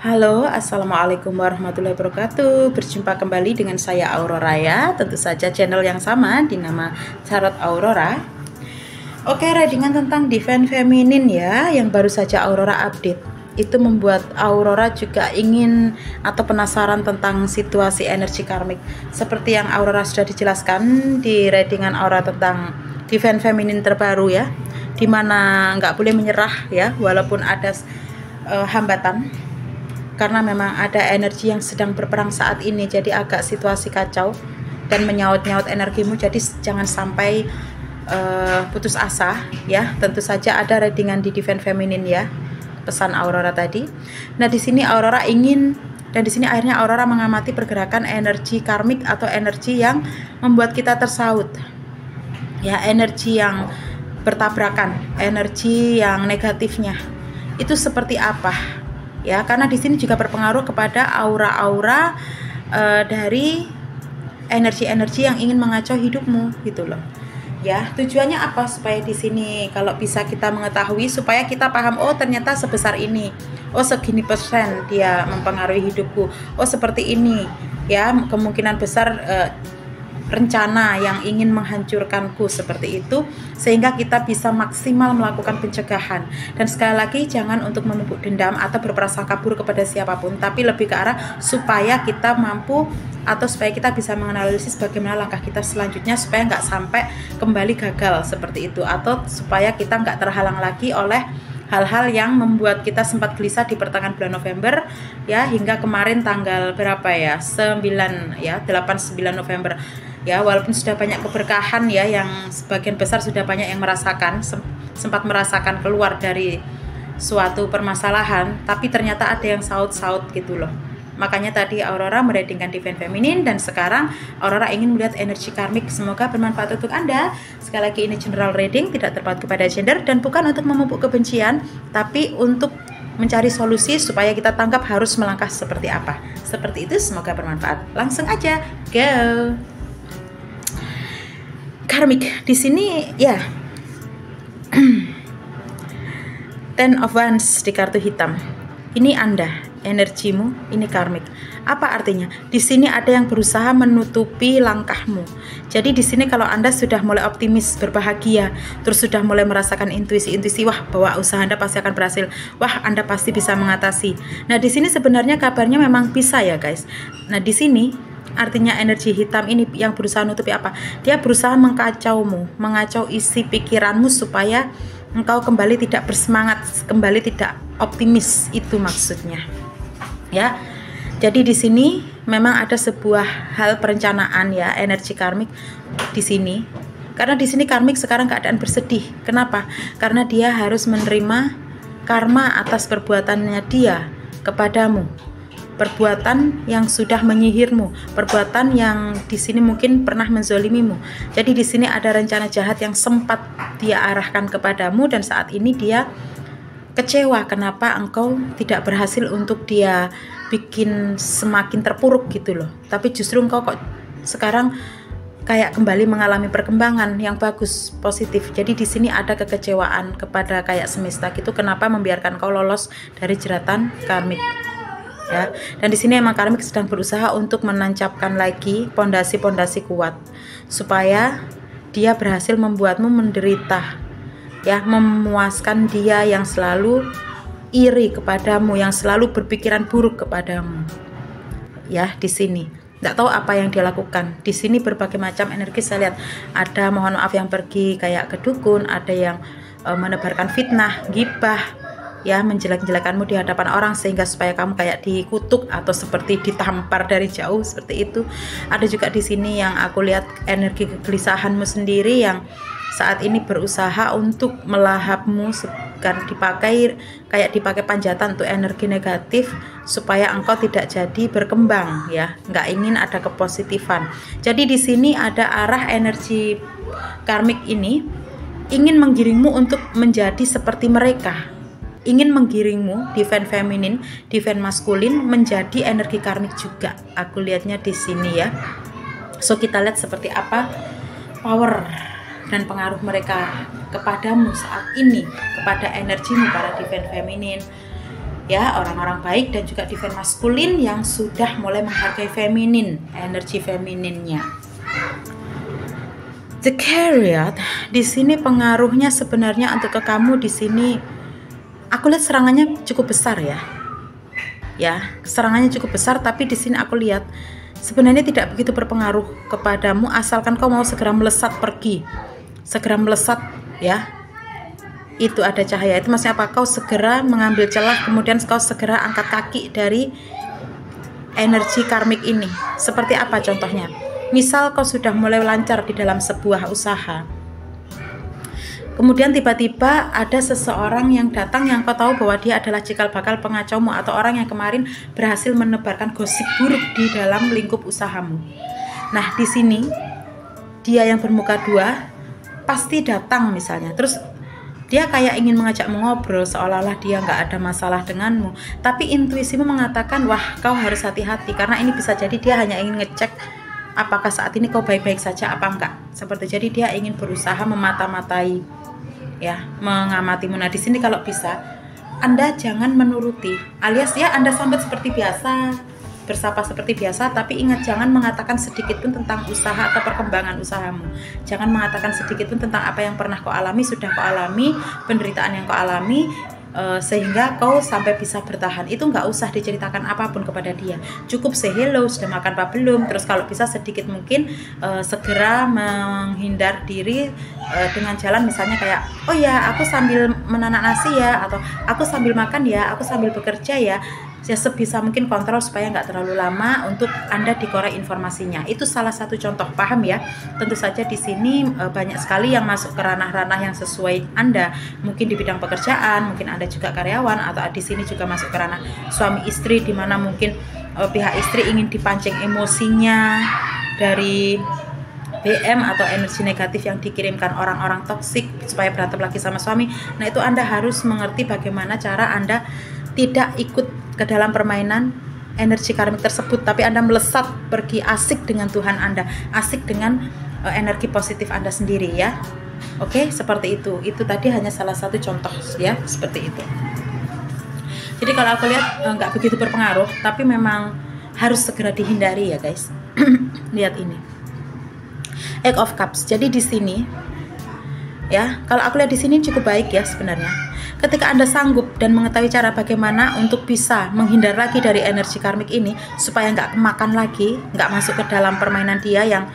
Halo, assalamualaikum warahmatullahi wabarakatuh. Berjumpa kembali dengan saya Aurora ya. Tentu saja channel yang sama dinama Tarot Aurora. Oke, readingan tentang Divine Feminine ya, yang baru saja Aurora update. Itu membuat Aurora juga ingin atau penasaran tentang situasi energi karmik. Seperti yang Aurora sudah dijelaskan di readingan Aurora tentang Divine Feminine terbaru ya, dimana nggak boleh menyerah ya, walaupun ada hambatan. Karena memang ada energi yang sedang berperang saat ini, jadi agak situasi kacau dan menyaut-nyaut energimu, jadi jangan sampai putus asa ya. Tentu saja ada readingan di Divine Feminine ya, pesan Aurora tadi. Nah, di sini Aurora ingin, dan di sini akhirnya Aurora mengamati pergerakan energi karmik atau energi yang membuat kita tersaut ya, energi yang bertabrakan, energi yang negatifnya itu seperti apa ya, karena di sini juga berpengaruh kepada aura-aura dari energi-energi yang ingin mengacau hidupmu gitu loh ya. Tujuannya apa? Supaya di sini kalau bisa kita mengetahui, supaya kita paham, oh ternyata sebesar ini, oh segini persen dia mempengaruhi hidupku, oh seperti ini ya, kemungkinan besar rencana yang ingin menghancurkanku, seperti itu, sehingga kita bisa maksimal melakukan pencegahan. Dan sekali lagi, jangan untuk menumpuk dendam atau berprasangka buruk kepada siapapun, tapi lebih ke arah supaya kita mampu atau supaya kita bisa menganalisis bagaimana langkah kita selanjutnya supaya nggak sampai kembali gagal seperti itu, atau supaya kita nggak terhalang lagi oleh hal-hal yang membuat kita sempat gelisah di pertengahan bulan November ya, hingga kemarin tanggal berapa ya, 8-9 November ya. Walaupun sudah banyak keberkahan ya, yang sebagian besar sudah banyak yang merasakan, sempat merasakan keluar dari suatu permasalahan, tapi ternyata ada yang saut-saut gitu loh. Makanya tadi Aurora mereadingkan Divine Feminine, dan sekarang Aurora ingin melihat energi karmik. Semoga bermanfaat untuk Anda. Sekali lagi, ini general reading, tidak terpaut kepada gender, dan bukan untuk memupuk kebencian, tapi untuk mencari solusi supaya kita tangkap harus melangkah seperti apa. Seperti itu, semoga bermanfaat. Langsung aja, go! Karmik di sini ya. Ten of Wands di kartu hitam. Ini Anda, energimu, ini karmik. Apa artinya? Di sini ada yang berusaha menutupi langkahmu. Jadi di sini kalau Anda sudah mulai optimis, berbahagia, terus sudah mulai merasakan intuisi-intuisi, wah, bahwa usaha Anda pasti akan berhasil. Wah, Anda pasti bisa mengatasi. Nah, di sini sebenarnya kabarnya memang bisa ya, guys. Nah, di sini artinya energi hitam ini yang berusaha nutupi apa? Dia berusaha mengkacaumu, mengacau isi pikiranmu supaya engkau kembali tidak bersemangat, kembali tidak optimis, itu maksudnya. Ya. Jadi di sini memang ada sebuah hal perencanaan ya, energi karmik di sini. Karena di sini karmik sekarang keadaan bersedih. Kenapa? Karena dia harus menerima karma atas perbuatannya dia kepadamu. Perbuatan yang sudah menyihirmu, perbuatan yang di sini mungkin pernah menzolimimu. Jadi di sini ada rencana jahat yang sempat dia arahkan kepadamu, dan saat ini dia kecewa kenapa engkau tidak berhasil untuk dia bikin semakin terpuruk gitu loh. Tapi justru engkau kok sekarang kayak kembali mengalami perkembangan yang bagus, positif. Jadi di sini ada kekecewaan kepada kayak semesta gitu, kenapa membiarkan kau lolos dari jeratan karmik. Ya, dan di sini emang karmik sedang berusaha untuk menancapkan lagi pondasi-pondasi kuat supaya dia berhasil membuatmu menderita ya, memuaskan dia yang selalu iri kepadamu, yang selalu berpikiran buruk kepadamu. Ya, di sini nggak tahu apa yang dia lakukan. Di sini berbagai macam energi saya lihat. Ada mohon maaf yang pergi kayak ke dukun, ada yang menebarkan fitnah, gibah ya, menjelek-jelekanmu di hadapan orang sehingga supaya kamu kayak dikutuk atau seperti ditampar dari jauh, seperti itu. Ada juga di sini yang aku lihat energi kegelisahanmu sendiri yang saat ini berusaha untuk melahapmu, kan dipakai kayak dipakai panjatan untuk energi negatif supaya engkau tidak jadi berkembang ya, nggak ingin ada kepositifan. Jadi di sini ada arah energi karmik ini ingin menggiringmu untuk menjadi seperti mereka, ingin menggiringmu, Divine Feminine, Divine Maskulin, menjadi energi karmik juga. Aku lihatnya di sini ya. So kita lihat seperti apa power dan pengaruh mereka kepadamu saat ini, kepada energimu para Divine Feminine. ya, orang-orang baik dan juga divine maskulin yang sudah mulai menghargai feminin, energi femininnya. The Chariot di sini pengaruhnya sebenarnya untuk ke kamu di sini, aku lihat serangannya cukup besar ya. Ya, serangannya cukup besar, tapi di sini aku lihat sebenarnya tidak begitu berpengaruh kepadamu asalkan kau mau segera melesat pergi, segera melesat ya. Itu ada cahaya, itu maksudnya apa? Kau segera mengambil celah, kemudian kau segera angkat kaki dari energi karmik ini. Seperti apa contohnya? Misal kau sudah mulai lancar di dalam sebuah usaha, kemudian tiba-tiba ada seseorang yang datang yang kau tahu bahwa dia adalah cikal bakal pengacaumu, atau orang yang kemarin berhasil menebarkan gosip buruk di dalam lingkup usahamu. Nah, di sini dia yang bermuka dua pasti datang misalnya, terus dia kayak ingin mengajakmu ngobrol seolah-olah dia nggak ada masalah denganmu, tapi intuisimu mengatakan, wah, kau harus hati-hati karena ini bisa jadi dia hanya ingin ngecek apakah saat ini kau baik-baik saja apa enggak. Seperti jadi dia ingin berusaha memata-matai ya, mengamatimu. Nah, di sini kalau bisa Anda jangan menuruti, alias ya Anda sambat seperti biasa, bersapa seperti biasa, tapi ingat jangan mengatakan sedikit pun tentang usaha atau perkembangan usahamu. Jangan mengatakan sedikit pun tentang apa yang pernah kau alami, sudah kau alami, penderitaan yang kau alami, sehingga kau sampai bisa bertahan. Itu nggak usah diceritakan apapun kepada dia. Cukup say hello, sudah makan apa belum, terus kalau bisa sedikit mungkin segera menghindar diri dengan jalan misalnya kayak, oh ya aku sambil menanak nasi ya, atau aku sambil makan ya, aku sambil bekerja ya. Ya, sebisa mungkin kontrol supaya nggak terlalu lama untuk Anda dikorek informasinya. Itu salah satu contoh, paham ya? Tentu saja di sini banyak sekali yang masuk ke ranah-ranah yang sesuai Anda. Mungkin di bidang pekerjaan, mungkin Anda juga karyawan, atau di sini juga masuk ke ranah suami istri, di mana mungkin pihak istri ingin dipancing emosinya dari BM atau energi negatif yang dikirimkan orang-orang toksik supaya berantem lagi sama suami. Nah, itu Anda harus mengerti bagaimana cara Anda tidak ikut ke dalam permainan energi karmik tersebut, tapi Anda melesat pergi, asik dengan Tuhan Anda, asik dengan energi positif Anda sendiri ya. Oke, seperti itu. Itu tadi hanya salah satu contoh ya, seperti itu. Jadi kalau aku lihat nggak begitu berpengaruh, tapi memang harus segera dihindari ya guys. Lihat ini, Eight of Cups. Jadi di sini ya, kalau aku lihat di sini cukup baik ya sebenarnya. Ketika Anda sanggup dan mengetahui cara bagaimana untuk bisa menghindar lagi dari energi karmik ini supaya nggak kemakan lagi, nggak masuk ke dalam permainan dia yang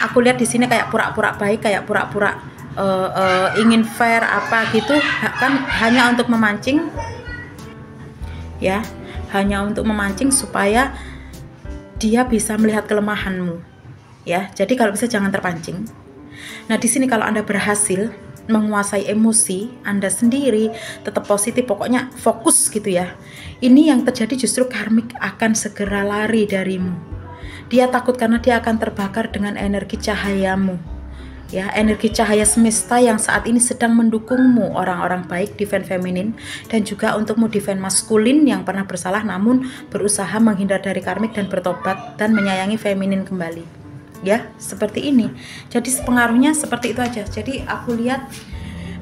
aku lihat di sini kayak pura-pura baik, kayak pura-pura ingin fair apa gitu, kan hanya untuk memancing ya, hanya untuk memancing supaya dia bisa melihat kelemahanmu ya. Jadi kalau bisa jangan terpancing. Nah, di sini kalau Anda berhasil menguasai emosi Anda sendiri, tetap positif, pokoknya fokus gitu ya. Ini yang terjadi, justru karmik akan segera lari darimu. Dia takut karena dia akan terbakar dengan energi cahayamu. Ya, energi cahaya semesta yang saat ini sedang mendukungmu, orang-orang baik, divine feminin, dan juga untukmu divine maskulin yang pernah bersalah namun berusaha menghindar dari karmik dan bertobat dan menyayangi feminin kembali. Ya, seperti ini. Jadi pengaruhnya seperti itu aja. Jadi aku lihat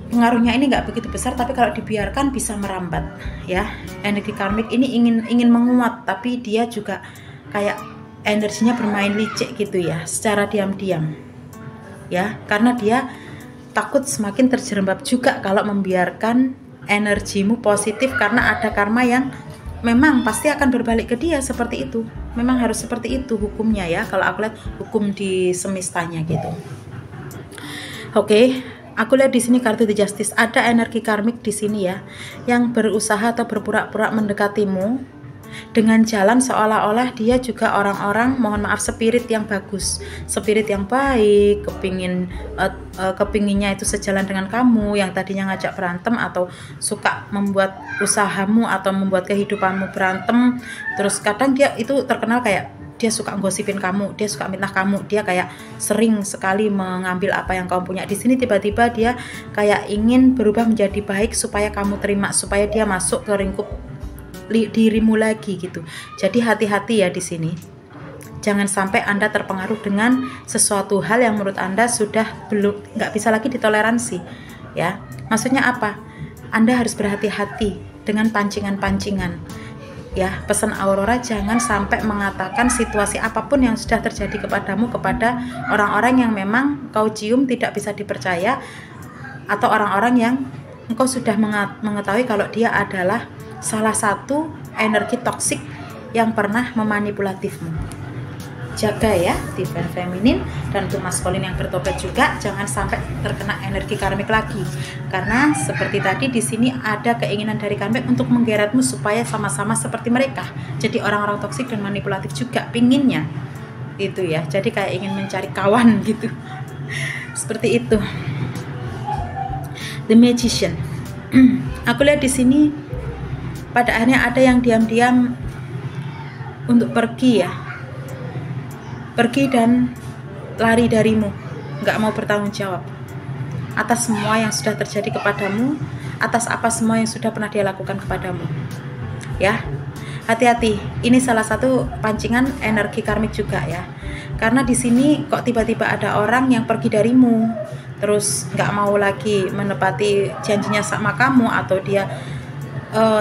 pengaruhnya ini nggak begitu besar, tapi kalau dibiarkan bisa merambat ya. Energi karmik ini ingin menguat, tapi dia juga kayak energinya bermain licik gitu ya, secara diam-diam ya, karena dia takut semakin terjerembab juga kalau membiarkan energimu positif, karena ada karma yang memang pasti akan berbalik ke dia. Seperti itu, memang harus seperti itu hukumnya ya, kalau aku lihat hukum di semestanya gitu. Oke, aku lihat di sini kartu The Justice, ada energi karmik di sini ya, yang berusaha atau berpura-pura mendekatimu dengan jalan seolah-olah dia juga orang-orang, mohon maaf, spirit yang bagus, spirit yang baik, kepinginnya itu sejalan dengan kamu, yang tadinya ngajak berantem atau suka membuat usahamu atau membuat kehidupanmu berantem. Terus kadang dia itu terkenal kayak dia suka gosipin kamu, dia suka mitnah kamu, dia kayak sering sekali mengambil apa yang kamu punya. Di sini tiba-tiba dia kayak ingin berubah menjadi baik supaya kamu terima, supaya dia masuk ke lingkup dirimu lagi gitu. Jadi hati-hati ya di sini. Jangan sampai Anda terpengaruh dengan sesuatu hal yang menurut Anda sudah nggak bisa lagi ditoleransi ya. Maksudnya apa? Anda harus berhati-hati dengan pancingan-pancingan. Ya, pesan Aurora, jangan sampai mengatakan situasi apapun yang sudah terjadi kepadamu kepada orang-orang yang memang kau cium tidak bisa dipercaya, atau orang-orang yang engkau sudah mengetahui kalau dia adalah salah satu energi toksik yang pernah memanipulatifmu. Jaga ya divine feminin, dan untuk maskulin yang bertobat juga jangan sampai terkena energi karmik lagi, karena seperti tadi di sini ada keinginan dari karmik untuk menggeretmu supaya sama-sama seperti mereka, jadi orang-orang toksik dan manipulatif juga pinginnya itu ya, jadi kayak ingin mencari kawan gitu. Seperti itu. The Magician. Aku lihat di sini pada akhirnya ada yang diam-diam untuk pergi ya, pergi dan lari darimu, nggak mau bertanggung jawab atas semua yang sudah terjadi kepadamu, atas apa semua yang sudah pernah dia lakukan kepadamu. Ya, hati-hati. Ini salah satu pancingan energi karmik juga ya. Karena di sini kok tiba-tiba ada orang yang pergi darimu, terus nggak mau lagi menepati janjinya sama kamu, atau dia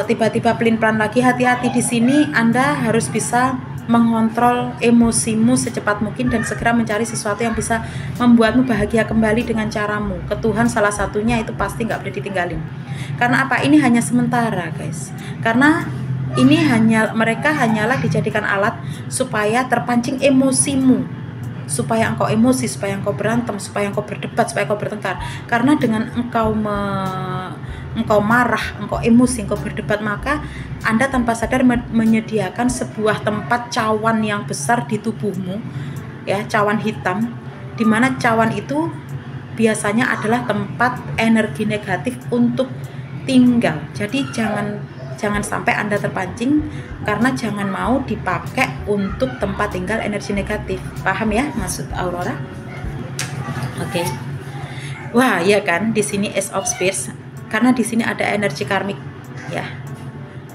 tiba-tiba pelin-pelan lagi. Hati-hati di sini. Anda harus bisa mengontrol emosimu secepat mungkin dan segera mencari sesuatu yang bisa membuatmu bahagia kembali dengan caramu. Ke Tuhan salah satunya itu pasti nggak boleh ditinggalin. Karena apa? Ini hanya sementara guys. Karena ini mereka hanyalah dijadikan alat supaya terpancing emosimu, supaya engkau emosi, supaya engkau berantem, supaya engkau berdebat, supaya engkau bertengkar. Karena dengan engkau marah, engkau emosi, engkau berdebat, maka Anda tanpa sadar menyediakan sebuah tempat cawan yang besar di tubuhmu, ya, cawan hitam, di mana cawan itu biasanya adalah tempat energi negatif untuk tinggal. Jadi jangan sampai Anda terpancing, karena jangan mau dipakai untuk tempat tinggal energi negatif. Paham ya maksud Aurora? Oke. Wah, ya kan, di sini Ace of Spears. Karena di sini ada energi karmik ya,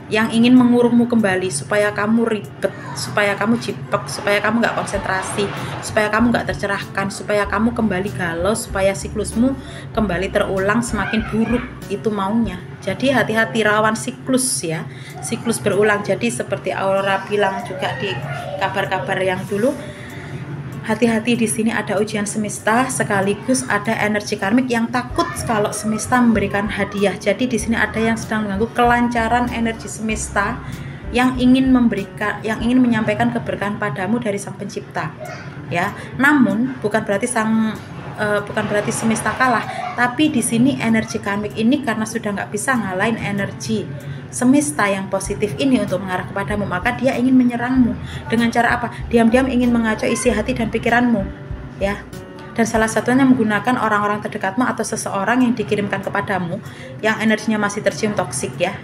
yang ingin mengurungmu kembali supaya kamu ribet, supaya kamu jipek, supaya kamu nggak konsentrasi, supaya kamu nggak tercerahkan, supaya kamu kembali galau, supaya siklusmu kembali terulang semakin buruk. Itu maunya. Jadi hati-hati, rawan siklus ya, siklus berulang. Jadi seperti Aurora bilang juga di kabar-kabar yang dulu, hati-hati di sini ada ujian semesta, sekaligus ada energi karmik yang takut kalau semesta memberikan hadiah. Jadi di sini ada yang sedang mengganggu kelancaran energi semesta yang ingin menyampaikan keberkahan padamu dari Sang Pencipta. Ya, namun bukan berarti semesta kalah, tapi di sini energi karmik ini karena sudah nggak bisa ngalahin energi semesta yang positif ini untuk mengarah kepadamu, maka dia ingin menyerangmu dengan cara apa? Diam-diam ingin mengacau isi hati dan pikiranmu, ya. Dan salah satunya menggunakan orang-orang terdekatmu atau seseorang yang dikirimkan kepadamu yang energinya masih tercium toksik ya,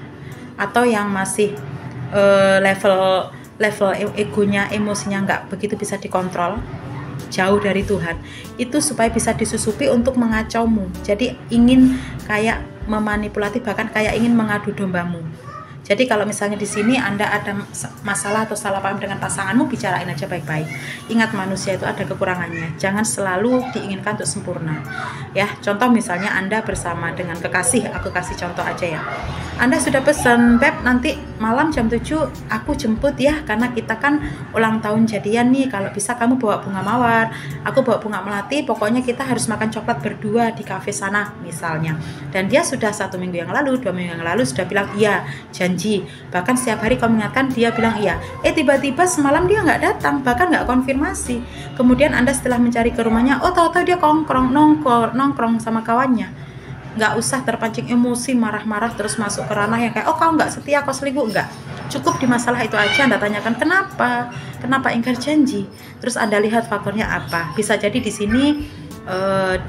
atau yang masih level egonya, emosinya nggak begitu bisa dikontrol, jauh dari Tuhan, itu supaya bisa disusupi untuk mengacaumu. Jadi ingin kayak memanipulasi, bahkan kayak ingin mengadu dombamu. Jadi kalau misalnya di sini Anda ada masalah atau salah paham dengan pasanganmu, bicarain aja baik-baik. Ingat, manusia itu ada kekurangannya. Jangan selalu diinginkan untuk sempurna. Ya, contoh misalnya Anda bersama dengan kekasih, aku kasih contoh aja ya. Anda sudah pesan, Beb, nanti malam jam 7 aku jemput ya, karena kita kan ulang tahun jadian nih. Kalau bisa kamu bawa bunga mawar, aku bawa bunga melati. Pokoknya kita harus makan coklat berdua di kafe sana misalnya. Dan dia sudah 1 minggu yang lalu, 2 minggu yang lalu sudah bilang iya, janji. Bahkan setiap hari kau mengingatkan, dia bilang iya. Tiba-tiba semalam dia nggak datang, bahkan nggak konfirmasi. Kemudian Anda setelah mencari ke rumahnya, tahu-tahu dia nongkrong sama kawannya. Nggak usah terpancing emosi, marah-marah terus masuk ke ranah yang kayak kau nggak setia, kau selingkuh. Nggak, cukup di masalah itu aja Anda tanyakan kenapa ingkar janji, terus Anda lihat faktornya apa. Bisa jadi di sini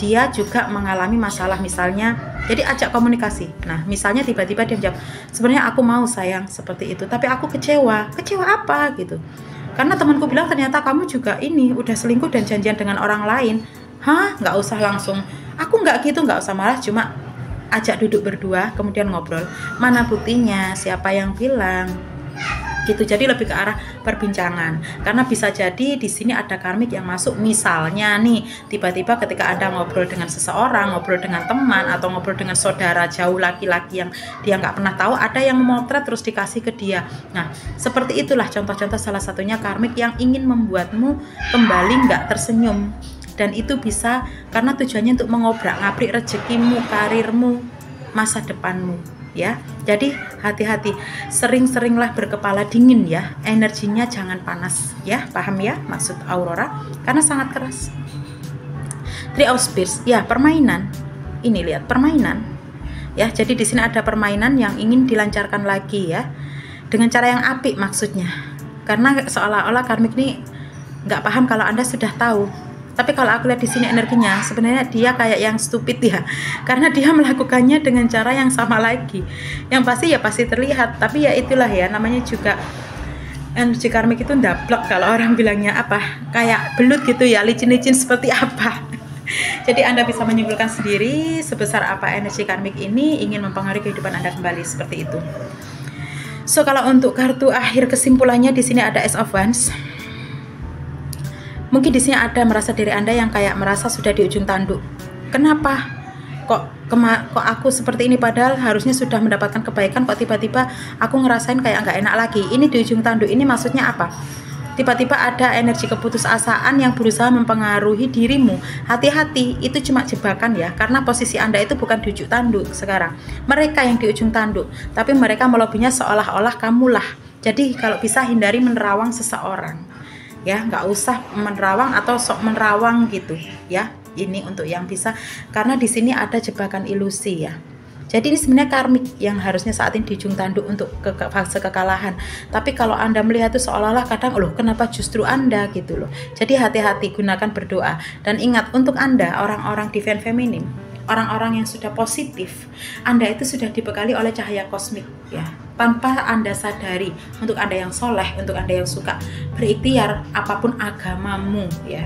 dia juga mengalami masalah misalnya, jadi ajak komunikasi. Nah misalnya tiba-tiba dia jawab, sebenarnya aku mau sayang seperti itu, tapi aku kecewa apa gitu, karena temanku bilang ternyata kamu juga ini udah selingkuh dan janjian dengan orang lain. Nggak usah langsung aku nggak gitu, nggak usah marah, cuma ajak duduk berdua kemudian ngobrol. Mana buktinya, siapa yang bilang, gitu. Jadi lebih ke arah perbincangan, karena bisa jadi di sini ada karmik yang masuk. Misalnya nih, tiba-tiba ketika Anda ngobrol dengan seseorang, ngobrol dengan teman, atau ngobrol dengan saudara jauh laki-laki yang dia nggak pernah tahu, ada yang memotret terus dikasih ke dia. Nah, seperti itulah contoh-contoh salah satunya karmik yang ingin membuatmu kembali nggak tersenyum. Dan itu bisa karena tujuannya untuk mengobrak-ngabrik rezekimu, karirmu, masa depanmu, ya. Jadi hati-hati, sering-seringlah berkepala dingin ya, energinya jangan panas ya, paham ya maksud Aurora, karena sangat keras. Three of Spears, ya permainan. Ini lihat permainan, ya. Jadi di sini ada permainan yang ingin dilancarkan lagi ya, dengan cara yang apik maksudnya. Karena seolah-olah karmik ini nggak paham kalau Anda sudah tahu. Tapi kalau aku lihat di sini energinya, sebenarnya dia kayak yang stupid ya, karena dia melakukannya dengan cara yang sama lagi. Yang pasti ya pasti terlihat, tapi ya itulah ya, namanya juga energi karmik itu ndablek kalau orang bilangnya apa, kayak belut gitu ya, licin-licin seperti apa. Jadi Anda bisa menyimpulkan sendiri sebesar apa energi karmik ini ingin mempengaruhi kehidupan Anda kembali, seperti itu. So kalau untuk kartu akhir kesimpulannya di sini ada Ace of Wands. Mungkin di sini ada merasa diri Anda yang kayak merasa sudah di ujung tanduk. Kenapa? Kok aku seperti ini, padahal harusnya sudah mendapatkan kebaikan, kok tiba-tiba aku ngerasain kayak nggak enak lagi. Ini di ujung tanduk ini maksudnya apa? Tiba-tiba ada energi keputusasaan yang berusaha mempengaruhi dirimu. Hati-hati, itu cuma jebakan ya, karena posisi Anda itu bukan di ujung tanduk sekarang. Mereka yang di ujung tanduk, tapi mereka melobinya seolah-olah kamulah. Jadi kalau bisa hindari menerawang seseorang. Ya, nggak usah menerawang atau sok menerawang gitu ya. Ini untuk yang bisa, karena di sini ada jebakan ilusi ya. Jadi ini sebenarnya karmik yang harusnya saat ini di ujung tanduk untuk fase kekalahan. Tapi kalau Anda melihat itu seolah-olah kadang, loh kenapa justru Anda gitu loh. Jadi hati-hati, gunakan berdoa. Dan ingat, untuk Anda orang-orang divine feminine, orang-orang yang sudah positif, Anda itu sudah dibekali oleh cahaya kosmik ya. Tanpa Anda sadari, untuk Anda yang soleh, untuk Anda yang suka berikhtiar apapun agamamu ya,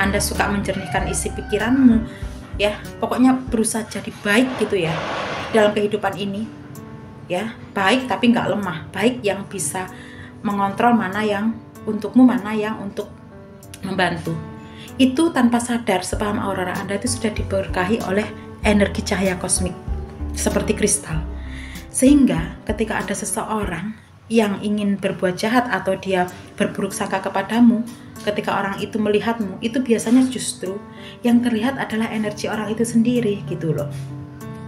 Anda suka menjernihkan isi pikiranmu ya, pokoknya berusaha jadi baik gitu ya dalam kehidupan ini ya, baik tapi nggak lemah, baik yang bisa mengontrol mana yang untukmu, mana yang untuk membantu. Itu tanpa sadar, sepaham Aurora, Anda itu sudah diberkahi oleh energi cahaya kosmik seperti kristal. Sehingga ketika ada seseorang yang ingin berbuat jahat atau dia berburuk sangka kepadamu, ketika orang itu melihatmu, itu biasanya justru yang terlihat adalah energi orang itu sendiri gitu loh.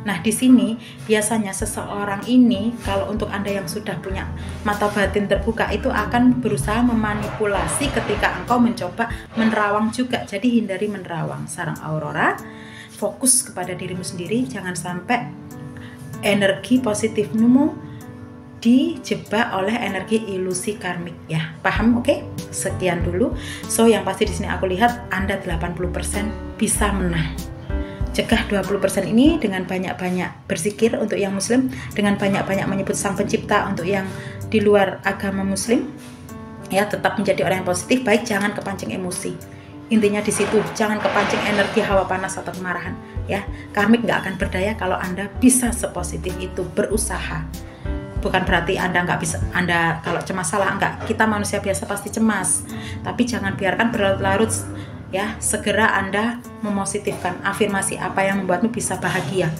Nah di sini biasanya seseorang ini, kalau untuk Anda yang sudah punya mata batin terbuka, itu akan berusaha memanipulasi ketika engkau mencoba menerawang juga. Jadi hindari menerawang. Sarang Aurora, fokus kepada dirimu sendiri, jangan sampai energi positifmu dijebak oleh energi ilusi karmik ya. Paham? Oke? Sekian dulu. So yang pasti di sini aku lihat Anda 80% bisa menang. Cegah 20% ini dengan banyak-banyak berzikir untuk yang muslim, dengan banyak-banyak menyebut sang pencipta untuk yang di luar agama muslim. Ya, tetap menjadi orang yang positif, baik jangan kepancing emosi. Intinya di situ, jangan kepancing energi hawa panas atau kemarahan ya. Karmik nggak akan berdaya kalau Anda bisa sepositif itu, berusaha. Bukan berarti Anda nggak bisa, Anda kalau cemas salah, enggak. Kita manusia biasa pasti cemas, tapi jangan biarkan berlarut-larut ya. Segera Anda mempositifkan afirmasi apa yang membuatmu bisa bahagia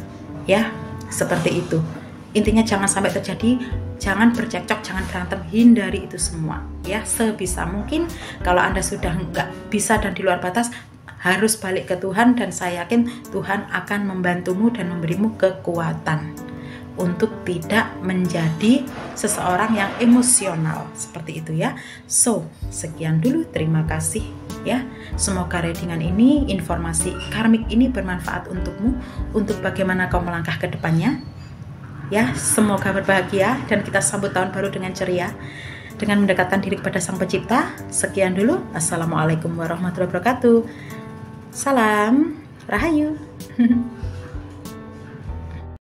ya, seperti itu. Intinya jangan sampai terjadi, jangan bercekcok, jangan berantem, hindari itu semua ya sebisa mungkin. Kalau Anda sudah nggak bisa dan di luar batas, harus balik ke Tuhan, dan saya yakin Tuhan akan membantumu dan memberimu kekuatan untuk tidak menjadi seseorang yang emosional seperti itu ya. So, sekian dulu, terima kasih ya. Semoga readingan ini, informasi karmik ini bermanfaat untukmu, untuk bagaimana kau melangkah ke depannya. Ya, semoga berbahagia dan kita sambut tahun baru dengan ceria, dengan mendekatkan diri kepada Sang Pencipta. Sekian dulu. Assalamualaikum warahmatullahi wabarakatuh. Salam Rahayu.